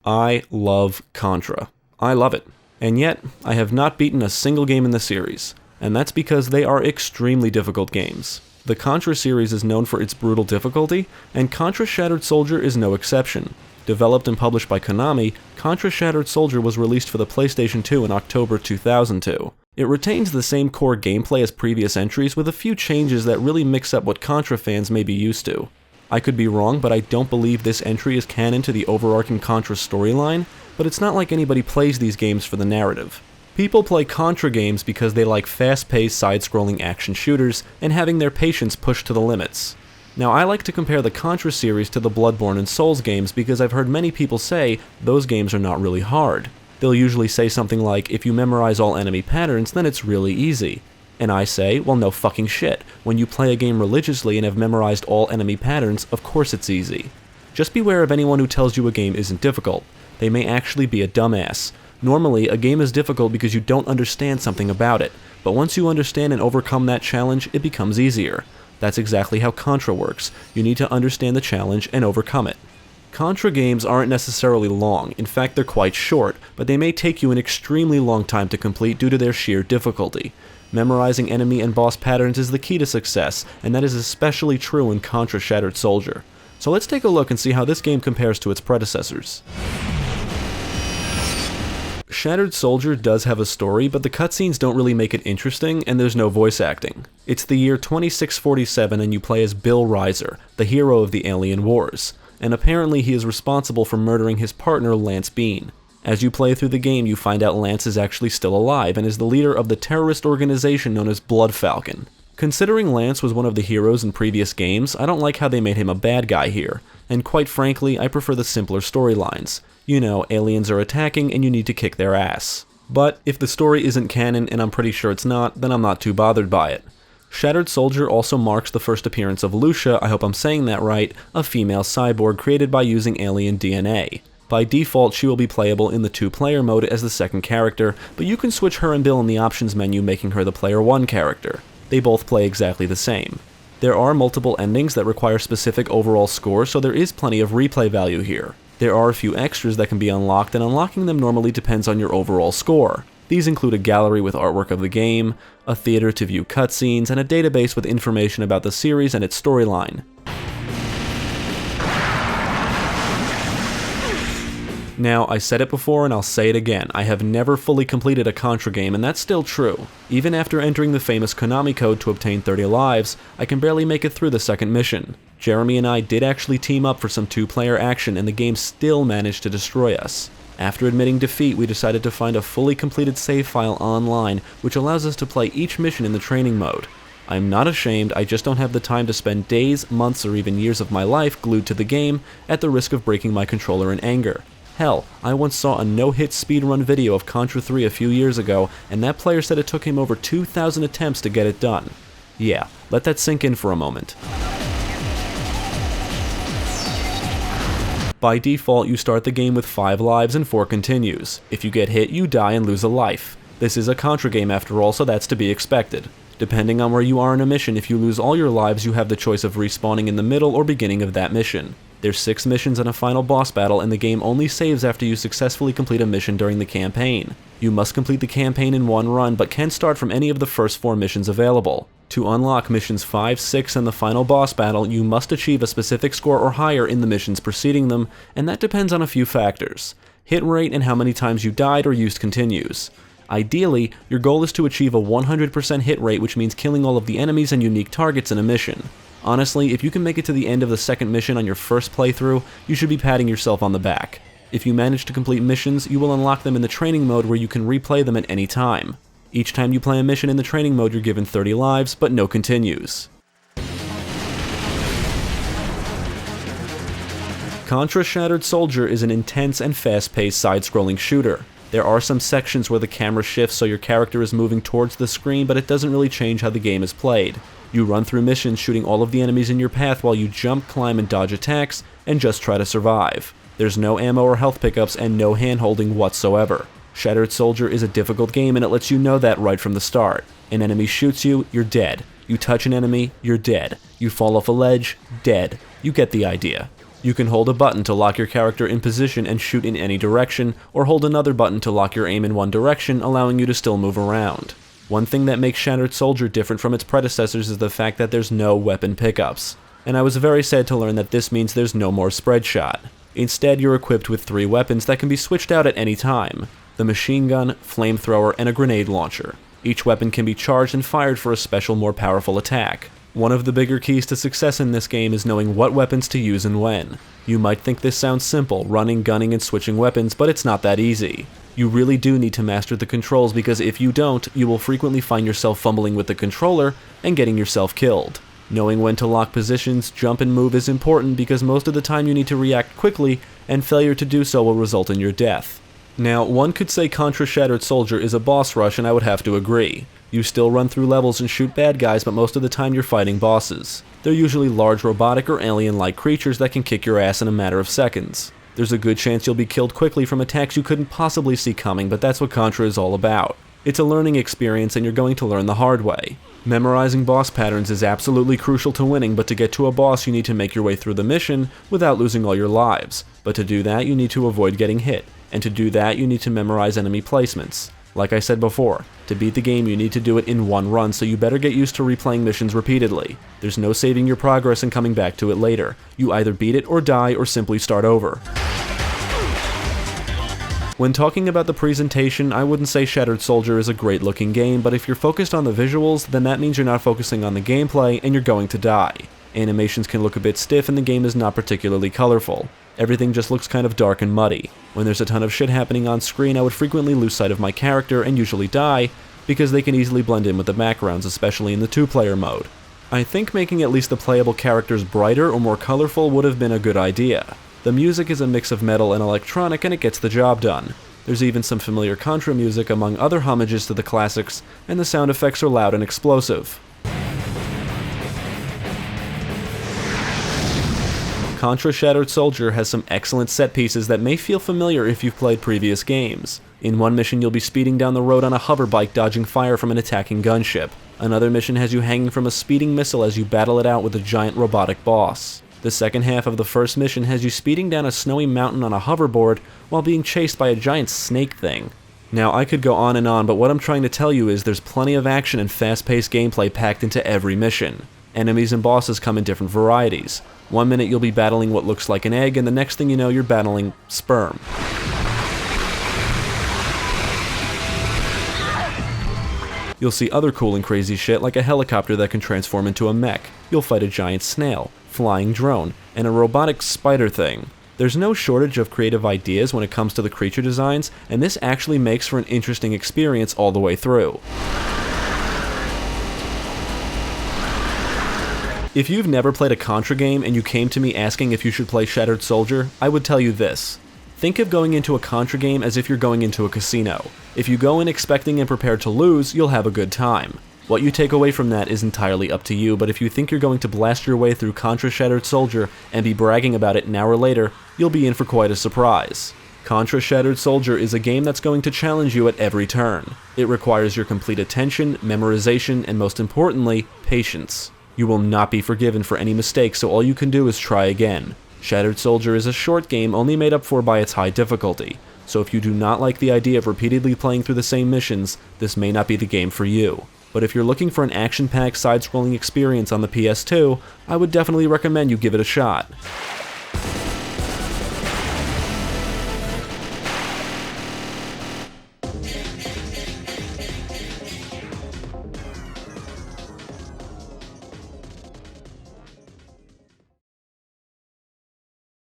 I love Contra. I love it. And yet, I have not beaten a single game in the series, and that's because they are extremely difficult games. The Contra series is known for its brutal difficulty, and Contra Shattered Soldier is no exception. Developed and published by Konami, Contra Shattered Soldier was released for the PlayStation 2 in October 2002. It retains the same core gameplay as previous entries with a few changes that really mix up what Contra fans may be used to. I could be wrong, but I don't believe this entry is canon to the overarching Contra storyline, but it's not like anybody plays these games for the narrative. People play Contra games because they like fast-paced, side-scrolling action shooters and having their patience pushed to the limits. Now, I like to compare the Contra series to the Bloodborne and Souls games because I've heard many people say those games are not really hard. They'll usually say something like, if you memorize all enemy patterns, then it's really easy. And I say, well, no fucking shit. When you play a game religiously and have memorized all enemy patterns, of course it's easy. Just beware of anyone who tells you a game isn't difficult. They may actually be a dumbass. Normally, a game is difficult because you don't understand something about it, but once you understand and overcome that challenge, it becomes easier. That's exactly how Contra works. You need to understand the challenge and overcome it. Contra games aren't necessarily long, in fact they're quite short, but they may take you an extremely long time to complete due to their sheer difficulty. Memorizing enemy and boss patterns is the key to success, and that is especially true in Contra Shattered Soldier. So let's take a look and see how this game compares to its predecessors. Shattered Soldier does have a story, but the cutscenes don't really make it interesting, and there's no voice acting. It's the year 2647 and you play as Bill Rizer, the hero of the Alien Wars, and apparently he is responsible for murdering his partner Lance Bean. As you play through the game, you find out Lance is actually still alive and is the leader of the terrorist organization known as Blood Falcon. Considering Lance was one of the heroes in previous games, I don't like how they made him a bad guy here, and quite frankly, I prefer the simpler storylines. You know, aliens are attacking and you need to kick their ass. But if the story isn't canon, and I'm pretty sure it's not, then I'm not too bothered by it. Shattered Soldier also marks the first appearance of Lucia, I hope I'm saying that right, a female cyborg created by using alien DNA. By default, she will be playable in the 2-player mode as the second character, but you can switch her and Bill in the options menu, making her the player 1 character. They both play exactly the same. There are multiple endings that require specific overall scores, so there is plenty of replay value here. There are a few extras that can be unlocked, and unlocking them normally depends on your overall score. These include a gallery with artwork of the game, a theater to view cutscenes, and a database with information about the series and its storyline. Now, I said it before and I'll say it again, I have never fully completed a Contra game, and that's still true. Even after entering the famous Konami code to obtain 30 lives, I can barely make it through the second mission. Jeremy and I did actually team up for some 2-player action, and the game still managed to destroy us. After admitting defeat, we decided to find a fully completed save file online, which allows us to play each mission in the training mode. I'm not ashamed, I just don't have the time to spend days, months, or even years of my life glued to the game at the risk of breaking my controller in anger. Hell, I once saw a no-hit speedrun video of Contra 3 a few years ago, and that player said it took him over 2,000 attempts to get it done. Yeah, let that sink in for a moment. By default, you start the game with 5 lives and 4 continues. If you get hit, you die and lose a life. This is a Contra game after all, so that's to be expected. Depending on where you are in a mission, if you lose all your lives, you have the choice of respawning in the middle or beginning of that mission. There's 6 missions and a final boss battle, and the game only saves after you successfully complete a mission during the campaign. You must complete the campaign in one run, but can start from any of the first 4 missions available. To unlock missions 5, 6, and the final boss battle, you must achieve a specific score or higher in the missions preceding them, and that depends on a few factors. Hit rate and how many times you died or used continues. Ideally, your goal is to achieve a 100% hit rate, which means killing all of the enemies and unique targets in a mission. Honestly, if you can make it to the end of the second mission on your first playthrough, you should be patting yourself on the back. If you manage to complete missions, you will unlock them in the training mode where you can replay them at any time. Each time you play a mission in the training mode, you're given 30 lives, but no continues. Contra Shattered Soldier is an intense and fast-paced side-scrolling shooter. There are some sections where the camera shifts so your character is moving towards the screen, but it doesn't really change how the game is played. You run through missions shooting all of the enemies in your path while you jump, climb, and dodge attacks, and just try to survive. There's no ammo or health pickups and no hand-holding whatsoever. Shattered Soldier is a difficult game, and it lets you know that right from the start. An enemy shoots you, you're dead. You touch an enemy, you're dead. You fall off a ledge, dead. You get the idea. You can hold a button to lock your character in position and shoot in any direction, or hold another button to lock your aim in one direction, allowing you to still move around. One thing that makes Shattered Soldier different from its predecessors is the fact that there's no weapon pickups, and I was very sad to learn that this means there's no more spread shot. Instead, you're equipped with 3 weapons that can be switched out at any time: the machine gun, flamethrower, and a grenade launcher. Each weapon can be charged and fired for a special, more powerful attack. One of the bigger keys to success in this game is knowing what weapons to use and when. You might think this sounds simple, running, gunning, and switching weapons, but it's not that easy. You really do need to master the controls, because if you don't, you will frequently find yourself fumbling with the controller and getting yourself killed. Knowing when to lock positions, jump, and move is important, because most of the time you need to react quickly, and failure to do so will result in your death. Now, one could say Contra Shattered Soldier is a boss rush, and I would have to agree. You still run through levels and shoot bad guys, but most of the time you're fighting bosses. They're usually large robotic or alien-like creatures that can kick your ass in a matter of seconds. There's a good chance you'll be killed quickly from attacks you couldn't possibly see coming, but that's what Contra is all about. It's a learning experience, and you're going to learn the hard way. Memorizing boss patterns is absolutely crucial to winning, but to get to a boss you need to make your way through the mission without losing all your lives. But to do that you need to avoid getting hit, and to do that you need to memorize enemy placements. Like I said before, to beat the game you need to do it in one run, so you better get used to replaying missions repeatedly. There's no saving your progress and coming back to it later. You either beat it or die, or simply start over. When talking about the presentation, I wouldn't say Shattered Soldier is a great looking game, but if you're focused on the visuals, then that means you're not focusing on the gameplay and you're going to die. Animations can look a bit stiff and the game is not particularly colorful. Everything just looks kind of dark and muddy. When there's a ton of shit happening on screen, I would frequently lose sight of my character and usually die, because they can easily blend in with the backgrounds, especially in the 2-player mode. I think making at least the playable characters brighter or more colorful would have been a good idea. The music is a mix of metal and electronic, and it gets the job done. There's even some familiar Contra music among other homages to the classics, and the sound effects are loud and explosive. Contra Shattered Soldier has some excellent set pieces that may feel familiar if you've played previous games. In one mission you'll be speeding down the road on a hover bike dodging fire from an attacking gunship. Another mission has you hanging from a speeding missile as you battle it out with a giant robotic boss. The second half of the first mission has you speeding down a snowy mountain on a hoverboard while being chased by a giant snake thing. Now I could go on and on, but what I'm trying to tell you is there's plenty of action and fast-paced gameplay packed into every mission. Enemies and bosses come in different varieties. One minute you'll be battling what looks like an egg, and the next thing you know you're battling sperm. You'll see other cool and crazy shit like a helicopter that can transform into a mech. You'll fight a giant snail, flying drone, and a robotic spider thing. There's no shortage of creative ideas when it comes to the creature designs, and this actually makes for an interesting experience all the way through. If you've never played a Contra game and you came to me asking if you should play Shattered Soldier, I would tell you this. Think of going into a Contra game as if you're going into a casino. If you go in expecting and prepared to lose, you'll have a good time. What you take away from that is entirely up to you, but if you think you're going to blast your way through Contra Shattered Soldier and be bragging about it an hour later, you'll be in for quite a surprise. Contra Shattered Soldier is a game that's going to challenge you at every turn. It requires your complete attention, memorization, and most importantly, patience. You will not be forgiven for any mistakes, so all you can do is try again. Shattered Soldier is a short game only made up for by its high difficulty, so if you do not like the idea of repeatedly playing through the same missions, this may not be the game for you. But if you're looking for an action-packed side-scrolling experience on the PS2, I would definitely recommend you give it a shot.